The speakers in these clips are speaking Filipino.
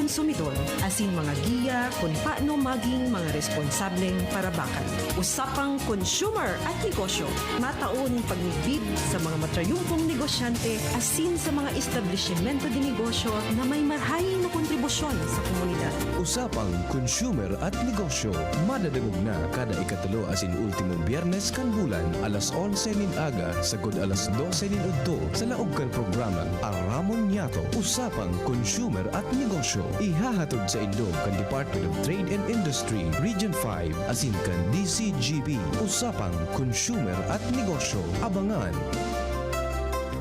konsumidor, asin mga giya kung paano maging mga responsableng parabakan. Usapang consumer at negosyo, mataon pagnigbib sa mga matrayungkong negosyante asin sa mga establishmento de negosyo na may marhayin na kontribusyon sa komunidad. Usapang consumer at negosyo, madadagog na kada ikatulo asin ultimong biyernes kan bulan alas 11 nin aga sagod alas 12 nin udto sa laog kan programang Aramon Yato. Usapang consumer at negosyo ihahatod sa indog kan Department of Trade and Industry Region 5 asin kan DCGB. Usapang consumer at negosyo, abangan.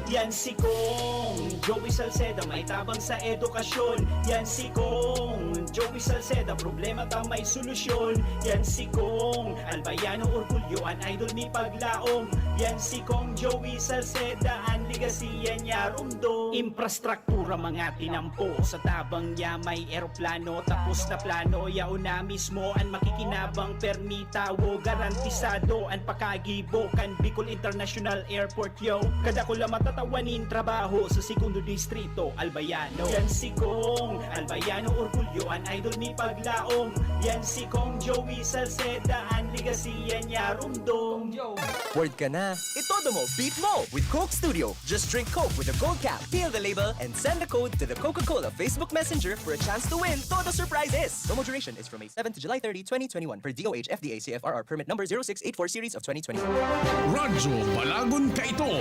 Yan si Kong Joey Salceda, may tabang sa edukasyon. Yan si Kong Joey Salceda, problema ta may solusyon. Yan si Kong Albayano Orgulyo, an idol ni paglaom. Yan si Kong Joey Salceda, an ligasiya niya rumdo. Infrastruktura mga tinampo, sa tabang niya may eroplano. Tapos na plano, yao na mismo an makikinabang permita. Wo garantisado an pakagibo kan Bicol International Airport yo. Kada ko lang matatawanin trabaho sa segundo distrito Albayano. Yan si Kong Albayano Orgulyo, an idol ni paglaom. Yan si Kong Joey Salceda, an ligasiya niya rumdong. Word ka na. Itodo mo, beat mo with Coke Studio. Just drink Coke with a gold cap, peel the label, and send the code to the Coca-Cola Facebook Messenger for a chance to win Todo Surprises. Promo duration is from May 7 to July 30, 2021 for DOH FDA CFRR permit number 0684 series of 2020. Radyo Balagon ka ito.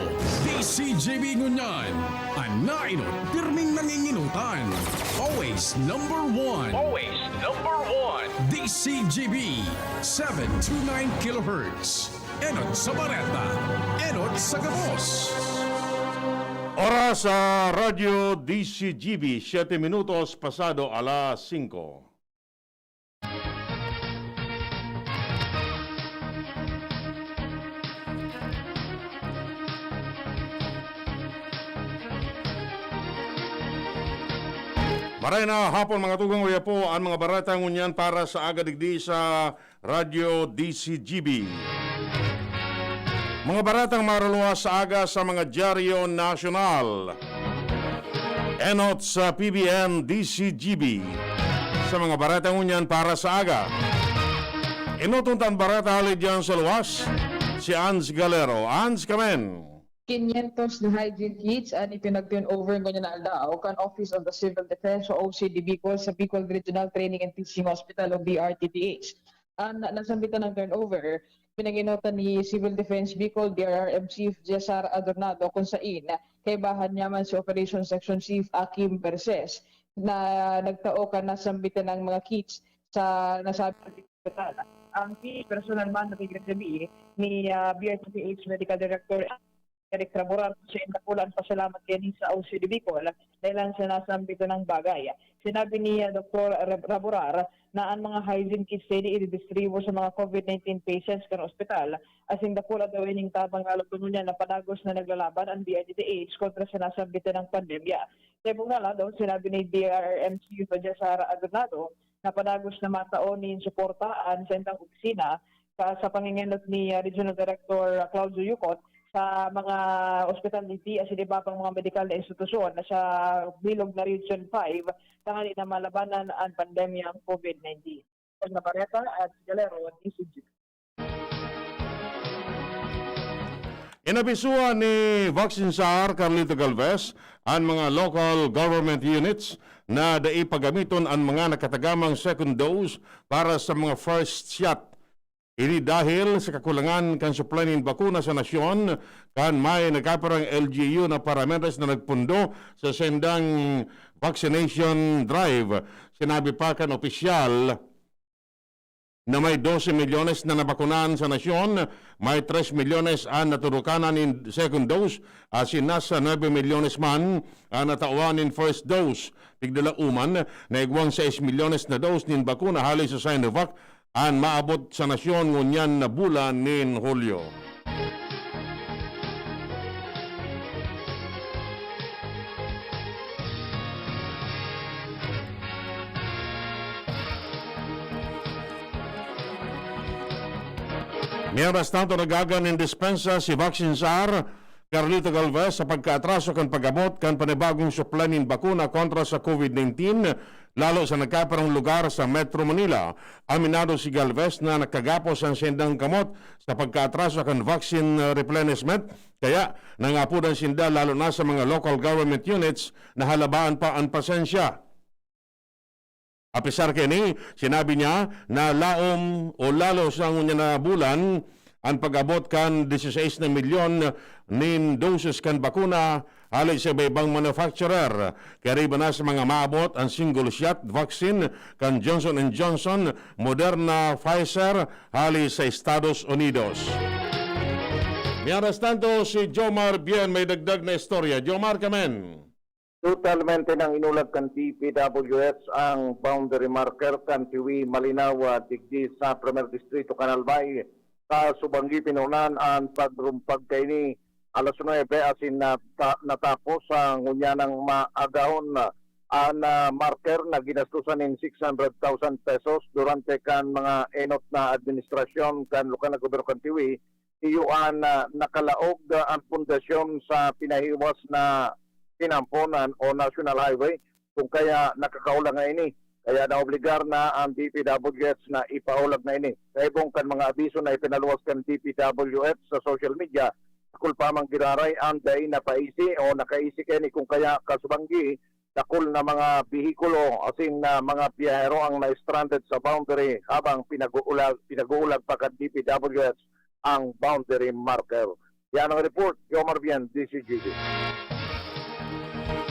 DCJB Ngunyan. Anainot, pirming nanginginutan. Always number one. Always number one. DCJB 729 kHz. Enot sa Bareta. Enot sa Gabos. Oras sa Radyo DCGB, 7 minutos pasado alas 5. Maray na hapon mga tugang uya po ang mga baratang unyan para sa agadigdi sa Radyo DCGB. Mga baratang maruluwa sa aga sa mga dyaryo nasyonal. Enot sa PBN DCGB. Sa mga baratang unyan para sa aga. Inutuntan barata halid dyan sa luwas, si Ans Galero. Ans, kamen. 500 na hygiene kits ang ipinag-turn over ng na aldaw kan Office of the Civil Defense o OCD Bicol sa Bicol Regional Training and Teaching Hospital o BRTTH. Ang nasambitan ng turnover, pinag-inutan ni Civil Defense Bicol DRRM Chief Cesar Adornado kung saan kay bahan niyaman si Operation Section Chief Akim Perses na nagtao ka nasambitan ng mga kits sa nasabing hospital. Ang personal man na tigrebi ni BRTTH Medical Director Eric Raborar sa Indakulan, pasalamat din sa OCD Bicol dahil sa nasambitan ng bagay. Sinabi ni Dr. Raborar na ang mga hygiene kits ay i-distribute sa mga COVID-19 patients kan ospital as Indakula daw ining tabang alapun niya na panagos na naglalaban ang BRTTH kontra sa nasambitan ng pandemya. Sa ibang daw, sinabi ni DRRM Chief Cesar Adornado na panagos na mataonin suportaan sa intang opisina sa pangingenot ni Regional Director Claudio Yucot sa mga ospital ni as iba pang mga medikal na institusyon na sa bilog na Region 5 tangali na malabanan ang pandemya ng COVID-19. Ang Navarrete at Galero, DCG. Inabisuan ni Vaccine SAR Carlito Galvez ang mga local government units na daipagamiton ang mga nakatagamang second dose para sa mga first shot. Ini dahil sa kakulangan kan supply ng bakuna sa nasyon kan may nagkaparang LGU na parameters na nagpundo sa sendang vaccination drive. Sinabi pa kan opisyal na may 12 milyones na nabakunan sa nasyon, may 3 milyones ang naturukanan in second dose, asin nasa 9 milyones man ang natawan in first dose. Tigdala uman na igwang 6 milyones na dose nin bakuna halin sa Sinovac ang maabot sa nasyon ngunyan na bulan nin Hulyo. Mientras tanto, nagagan ng dispensa si Vaccine SAR Carlito Galvez sa pagkaatraso kan pagabot kan panibagong suplanin bakuna kontra sa COVID-19 lalo sa nagkaparang lugar sa Metro Manila. Aminado si Galvez na nakagapos ang sindang kamot sa pagkaatraso kan vaccine replenishment kaya nangapudan sinda lalo na sa mga local government units na halabaan pa ang pasensya. Apisar kini, sinabi niya na laom o lalo sa ngunya na bulan ang pag-abot kan 16 na milyon nin doses kan bakuna halin sa ibang manufacturer. Kaya ba na sa mga maabot ang single shot vaccine kan Johnson & Johnson, Moderna, Pfizer halin sa Estados Unidos. Mientras tanto, si Jomar Bien may dagdag na istorya. Jomar, kamen. Totalmente nang inulag kan DPWH ang boundary marker kan Tiwi Malinaw digdi sa Primer Distrito Canalbay sa Subanggi Pinunan ang pagrumpag kay ni alas 9 asin natapos ang ngunya ng maagahon ang marker na ginastusan in 600,000 pesos durante kan mga enot na administrasyon kan lokal na gobyerno kan Tiwi iyuan nakalaog ang pundasyon sa pinahiwas na pinamponan o National Highway kung kaya nakakaulang na ini. Kaya naobligar na ang DPWH na ipaulag na ini. Kaibong kan mga abiso na ipinaluwas kan DPWH sa social media, kung pamang giraray ang day na paisi o nakaisi kini kung kaya kasubanggi, takul na mga bihikulo asin na mga biyahero ang na-stranded sa boundary habang pinag-uulag pa kan DPWH ang boundary marker. Yan ang report, Yomar Bien, DCGB.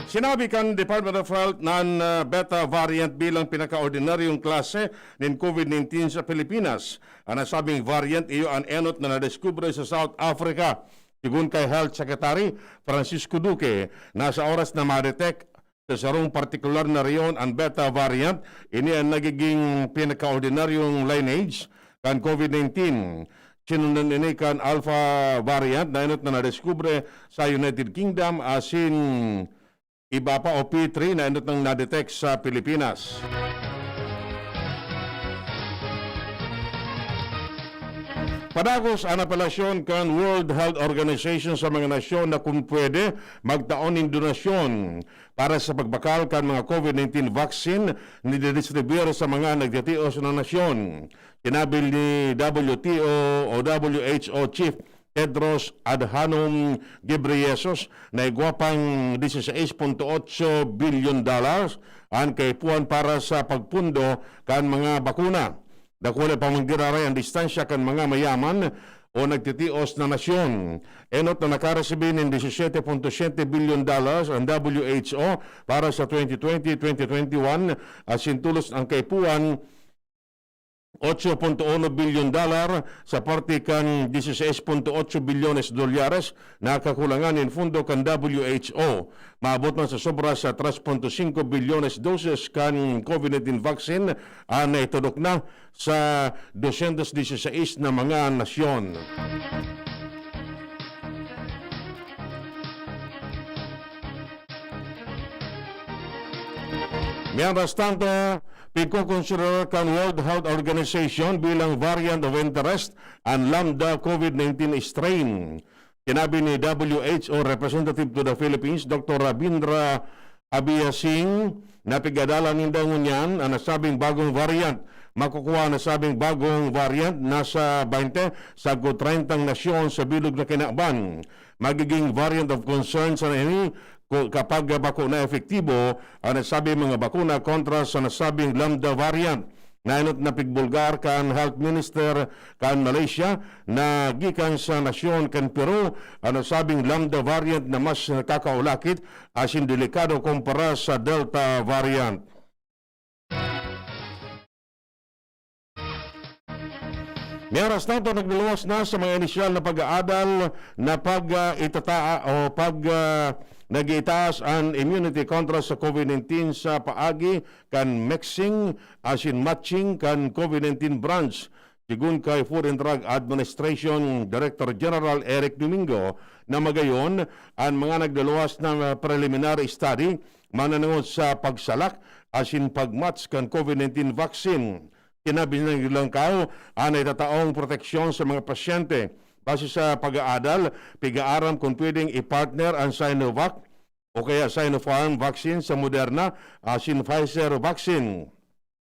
Sinabi kan Department of Health ng beta variant bilang pinakaordinaryong klase ng COVID-19 sa Pilipinas. Ang nasabing variant iyo ang enot na nadiskubre sa South Africa. Sigun kay Health Secretary Francisco Duque, nasa oras na ma-detect sa sarong partikular na riyon ang beta variant, ini ang nagiging pinakaordinaryong lineage kan COVID-19. Sinundan ini kan alpha variant na enot na nadiskubre sa United Kingdom asin iba pa o P3 na enot nang na-detect sa Pilipinas. Padagos ang apelasyon kan World Health Organization sa mga nasyon na kung pwede magtaon ng donasyon para sa pagbakal kan mga COVID-19 vaccine ni didistribuyar sa mga nagtitios na nasyon. Sinabi ni WTO o WHO Chief Tedros Adhanom Ghebreyesus na igwapang $16.8 billion ang kaipuan para sa pagpundo kan mga bakuna. Dakula pa manggiraray ang distansya kan mga mayaman o nagtitios na nasyon. Enot na nakaresibi ng $17.7 billion ang WHO para sa 2020-2021 asin tulos ang kaipuan $8.1 billion sa parte kan $16.8 bilyones na kakulangan in fundo kan WHO. Maabot man sa sobra sa 3.5 bilyones doses kan COVID-19 vaccine na itudok na sa 216 na mga nasyon. Mientras tanto, pagkukonsider kan World Health Organization bilang variant of interest ang Lambda COVID-19 strain. Sinabi ni WHO Representative to the Philippines, Dr. Rabindra Abiyasing, na pigadalan ninda ngunyan ang nasabing bagong variant. Makukuha na sabing bagong variant nasa 20 sa 30 nasyon sa bilog na kinakban. Magiging variant of concern sa ini kapag bakuna efektibo ang nasabing mga bakuna kontra sa nasabing Lambda variant. Nainot na pigbulgar kan Health Minister kan Malaysia na gikan sa nasyon kan Peru ang nasabing Lambda variant na mas nakakaulakit asin delikado kumpara sa Delta variant. Mientras tanto, nagluwas na sa mga inisyal na pag-aadal na nag-itaas ang immunity kontra sa COVID-19 sa paagi kan mixing asin matching kan COVID-19 branch. Sigun kay Food and Drug Administration Director General Eric Domingo na magayon ang mga nagdaluwas ng preliminary study mananungod sa pagsalak asin pagmatch kan COVID-19 vaccine. Sinabi ng Langkaw ang itataong proteksyon sa mga pasyente base sa pag-aadal, pig-aaram kung pwedeng i-partner ang Sinovac o kaya Sinopharm vaccine sa Moderna, asin Pfizer vaccine.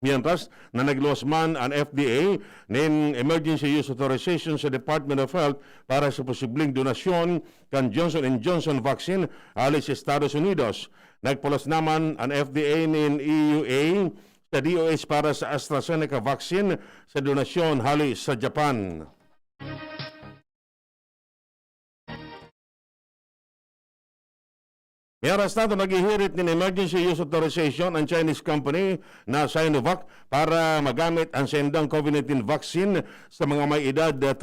Mientras na nagluwas man ang FDA ng emergency use authorization sa Department of Health para sa posibleng donasyon kan Johnson & Johnson vaccine alis sa Estados Unidos. Nagpulas naman ang FDA ng EUA sa DOH para sa AstraZeneca vaccine sa donasyon halis sa Japan. May oras na ito naghihirit ng emergency use authorization ang Chinese company na Sinovac para magamit ang sendang COVID-19 vaccine sa mga may edad 3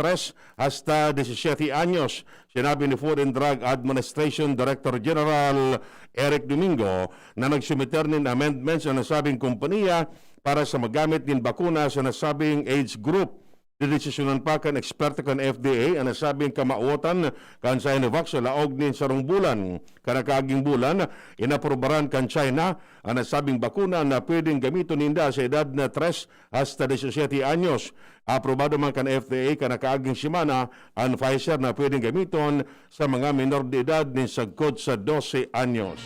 hasta 17 anyos. Sinabi ni Food and Drug Administration Director General Eric Domingo na nagsumiter ng amendments sa nasabing kompanya para sa magamit ng bakuna sa nasabing age group. Didesisyonan pa kan eksperto kan FDA ang nasabing kamauotan kan Sinovac sa laog nin sarong bulan. Kanakaging bulan, inaprobaran kan China ang nasabing bakuna na pwedeng gamiton ninda sa edad na 3 hasta 17 anyos. Aprobado man kan FDA kanakaging simana ang Pfizer na pwedeng gamiton sa mga menor de edad nin sagkod sa 12 anyos.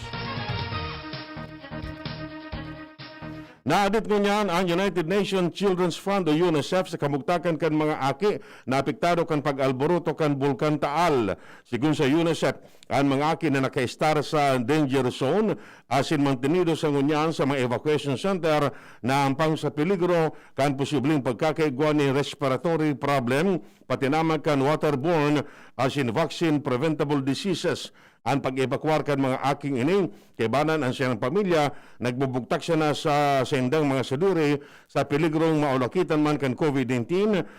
Naadit ko niyan ang United Nations Children's Fund o UNICEF sa kamugtakan kan mga aki na apektado kan pag-alboroto kan Bulkan Taal. Sigun sa UNICEF, ang mga aki na nakaistar sa danger zone asin mantenido sa ngunyan sa mga evacuation center na ampang sa peligro kan posibleng pagkakaigwa ni respiratory problem pati naman kan waterborne asin vaccine preventable diseases. Ang pag-evakuar kan mga aking ini, kaibanan ang siyang pamilya, nagbubugtak siya na sa sendang mga saduri sa peligrong maulakitan man kan COVID-19,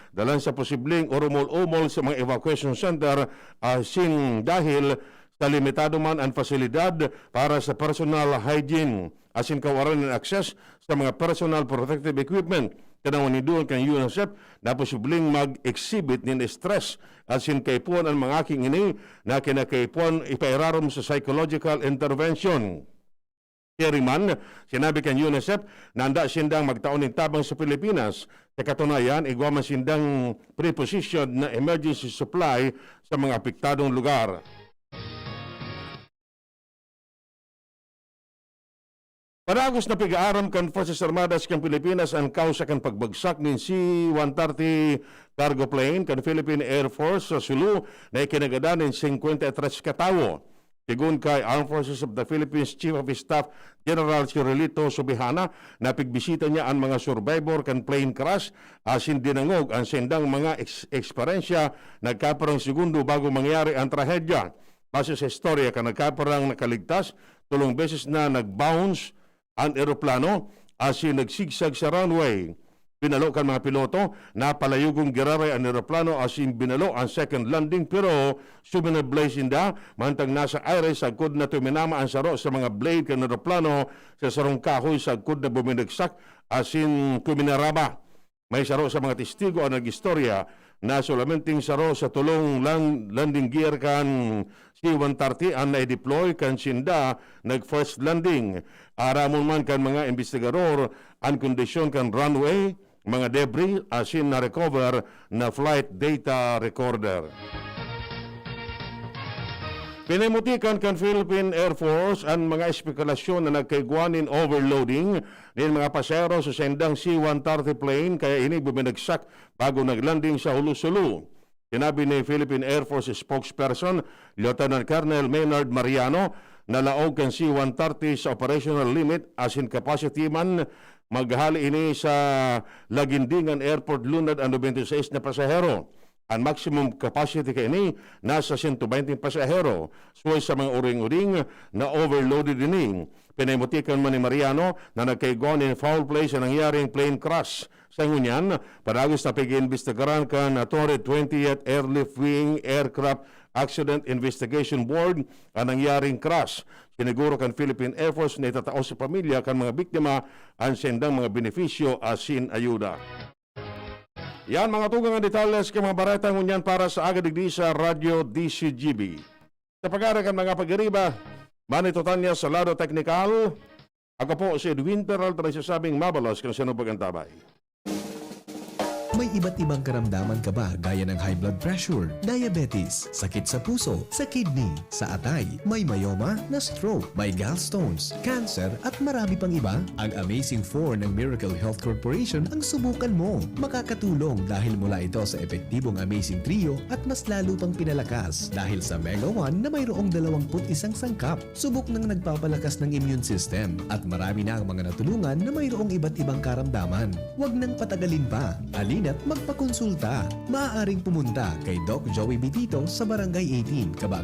dalan sa posibleng urumol-umol sa mga evacuation center asin dahil sa limitado man ang fasilidad para sa personal hygiene, asin kawaran ng access sa mga personal protective equipment. Tanawan ni doon kang UNICEF na posibleng mag-exhibit ng stress at sinkaipuan ang mga aking ini na kinakaipuan ipairarom sa psychological intervention. Keriman, sinabi kang UNICEF na handa sindang magtaon ng tabang sa Pilipinas. Sa katunayan, igwaman sindang preposition na emergency supply sa mga apektadong lugar. Paragos na pig-aaram kan Forces Armadas kan Pilipinas ang kausa kan pagbagsak ng C-130 cargo plane kan Philippine Air Force sa Sulu na ikinagadan ng 53 katawo. Sigun kay Armed Forces of the Philippines Chief of Staff General Cirilito Subihana na pigbisita niya ang mga survivor kan plane crash asin dinangog ang sendang mga eksperyensya nagkaparang segundo bago mangyari ang trahedya. Base sa istorya kan nagkaparang nakaligtas, 3 beses na nag-bounce ang eroplano asin nagsigsag sa runway. Binalo kan mga piloto na palayugong giraray ang eroplano asin binalo ang second landing pero suminablaze inda mantang nasa aire sagkod na tuminama ang saro sa mga blade kan eroplano sa sarong kahoy sagkod na buminagsak asin kuminaraba. May saro sa mga testigo ang nag-istorya na solamenting saro sa tulong landing gear kan C-130 ang na-deploy kan sinda nag-first landing. Aramon man kan mga investigador ang kondisyon kan runway, mga debris asin na-recover na flight data recorder. Pinimutikan kan Philippine Air Force ang mga espekulasyon na nagkaigwanin overloading ng mga pasero sa sendang C-130 plane kaya ini buminagsak bago naglanding sa Hulu-Sulu. Sinabi ni Philippine Air Force spokesperson Lieutenant Colonel Maynard Mariano na laog kan C-130 sa operational limit asin capacity man maghali ini sa Lagindingan Airport lunad ang 96 na pasahero. Ang maximum capacity kay ini nasa 120 pasahero. Suway sa mga uring-uring na overloaded ini. Pinimutikan man ni Mariano na nagkaigon in foul play sa nangyaring plane crash. Sa ngunyan, paragos na pag-iimbestigaran ka na Torre 20th Airlift Wing Aircraft Accident Investigation Board ang nangyaring crash. Siniguro kan Philippine Air Force na itatao sa pamilya kan mga biktima ang sendang mga benepisyo asin ayuda. Yan mga tugang ang detalles kay mga barata ngunyan para sa agadigdi sa Radio DCGB. Sa pag-arakan mga pag-iriba, manito tanya sa lado teknikal, ako po si Edwin Peralta na sasabing mabalos kung sino pagantabay. May iba't ibang karamdaman ka ba gaya ng high blood pressure, diabetes, sakit sa puso, sa kidney, sa atay, may myoma na stroke, may gallstones, cancer at marami pang iba? Ang Amazing 4 ng Miracle Health Corporation ang subukan mo. Makakatulong dahil mula ito sa epektibong Amazing Trio at mas lalo pang pinalakas dahil sa Mega 1 na mayroong 21 sangkap. Subok ng nagpapalakas ng immune system at marami na ang mga natulungan na mayroong iba't ibang karamdaman. Huwag nang patagalin pa. Alina't magpakonsulta. Maaaring pumunta kay Doc Joey Bitito sa Barangay 18, Cabangan